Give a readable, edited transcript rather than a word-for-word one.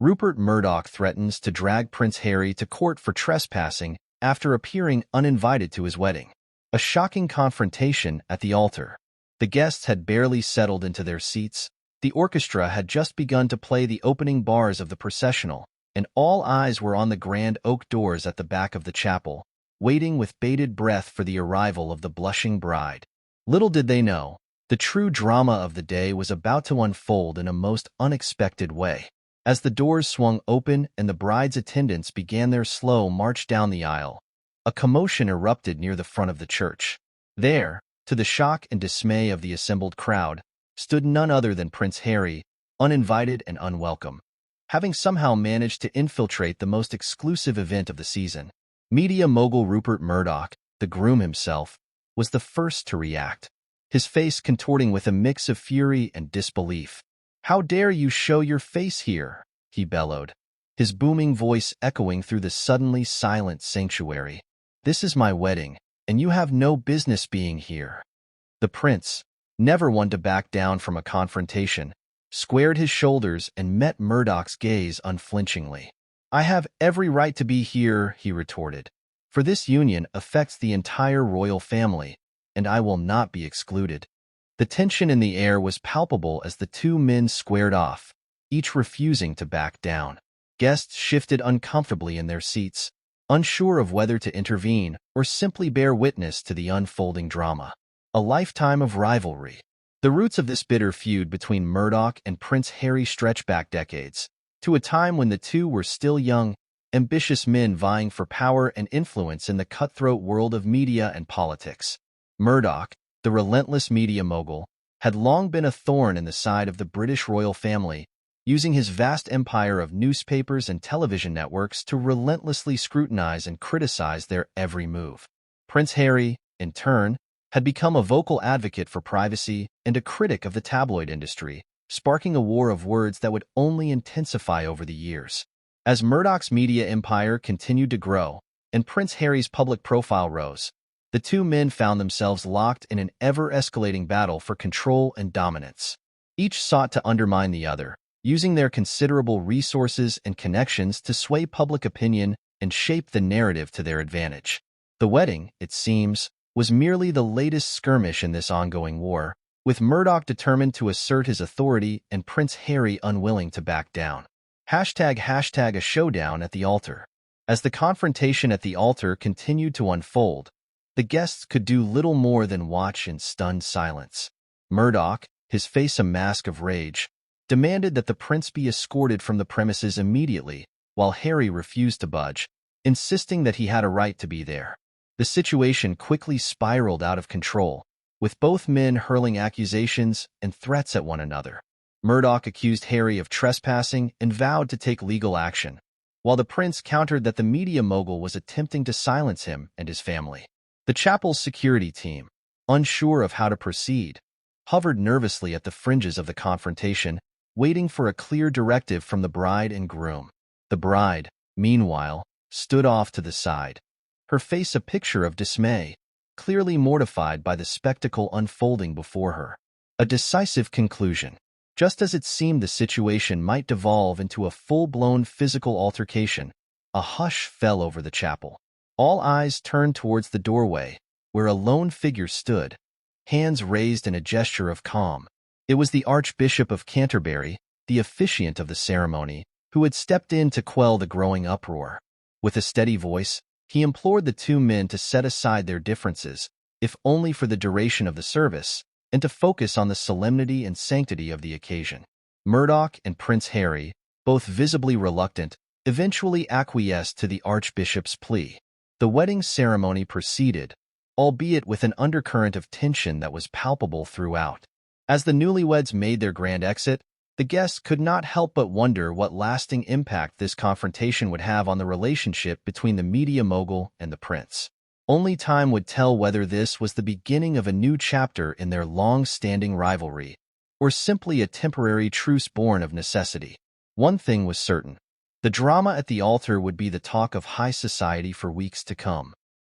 Rupert Murdoch threatens to drag Prince Harry to court for trespassing after appearing uninvited to his wedding. A shocking confrontation at the altar. The guests had barely settled into their seats. The orchestra had just begun to play the opening bars of the processional, and all eyes were on the grand oak doors at the back of the chapel, waiting with bated breath for the arrival of the blushing bride. Little did they know, the true drama of the day was about to unfold in a most unexpected way. As the doors swung open and the bride's attendants began their slow march down the aisle, a commotion erupted near the front of the church. There, to the shock and dismay of the assembled crowd, stood none other than Prince Harry, uninvited and unwelcome. Having somehow managed to infiltrate the most exclusive event of the season, media mogul Rupert Murdoch, the groom himself, was the first to react, his face contorting with a mix of fury and disbelief. "How dare you show your face here?" he bellowed, his booming voice echoing through the suddenly silent sanctuary. "This is my wedding, and you have no business being here." The prince, never one to back down from a confrontation, squared his shoulders and met Murdoch's gaze unflinchingly. "I have every right to be here," he retorted, "for this union affects the entire royal family, and I will not be excluded." The tension in the air was palpable as the two men squared off, each refusing to back down. Guests shifted uncomfortably in their seats, unsure of whether to intervene or simply bear witness to the unfolding drama. A lifetime of rivalry. The roots of this bitter feud between Murdoch and Prince Harry stretch back decades, to a time when the two were still young, ambitious men vying for power and influence in the cutthroat world of media and politics. Murdoch, the relentless media mogul, had long been a thorn in the side of the British royal family, using his vast empire of newspapers and television networks to relentlessly scrutinize and criticize their every move. Prince Harry, in turn, had become a vocal advocate for privacy and a critic of the tabloid industry, sparking a war of words that would only intensify over the years. As Murdoch's media empire continued to grow and Prince Harry's public profile rose, the two men found themselves locked in an ever-escalating battle for control and dominance. Each sought to undermine the other, using their considerable resources and connections to sway public opinion and shape the narrative to their advantage. The wedding, it seems, was merely the latest skirmish in this ongoing war, with Murdoch determined to assert his authority and Prince Harry unwilling to back down. #A showdown at the altar. As the confrontation at the altar continued to unfold, the guests could do little more than watch in stunned silence. Murdoch, his face a mask of rage, demanded that the prince be escorted from the premises immediately, while Harry refused to budge, insisting that he had a right to be there. The situation quickly spiraled out of control, with both men hurling accusations and threats at one another. Murdoch accused Harry of trespassing and vowed to take legal action, while the prince countered that the media mogul was attempting to silence him and his family. The chapel's security team, unsure of how to proceed, hovered nervously at the fringes of the confrontation, waiting for a clear directive from the bride and groom. The bride, meanwhile, stood off to the side, her face a picture of dismay, clearly mortified by the spectacle unfolding before her. A decisive conclusion. Just as it seemed the situation might devolve into a full-blown physical altercation, a hush fell over the chapel. All eyes turned towards the doorway, where a lone figure stood, hands raised in a gesture of calm. It was the Archbishop of Canterbury, the officiant of the ceremony, who had stepped in to quell the growing uproar. With a steady voice, he implored the two men to set aside their differences, if only for the duration of the service, and to focus on the solemnity and sanctity of the occasion. Murdoch and Prince Harry, both visibly reluctant, eventually acquiesced to the Archbishop's plea. The wedding ceremony proceeded, albeit with an undercurrent of tension that was palpable throughout. As the newlyweds made their grand exit, the guests could not help but wonder what lasting impact this confrontation would have on the relationship between the media mogul and the prince. Only time would tell whether this was the beginning of a new chapter in their long-standing rivalry, or simply a temporary truce born of necessity. One thing was certain. The drama at the altar would be the talk of high society for weeks to come.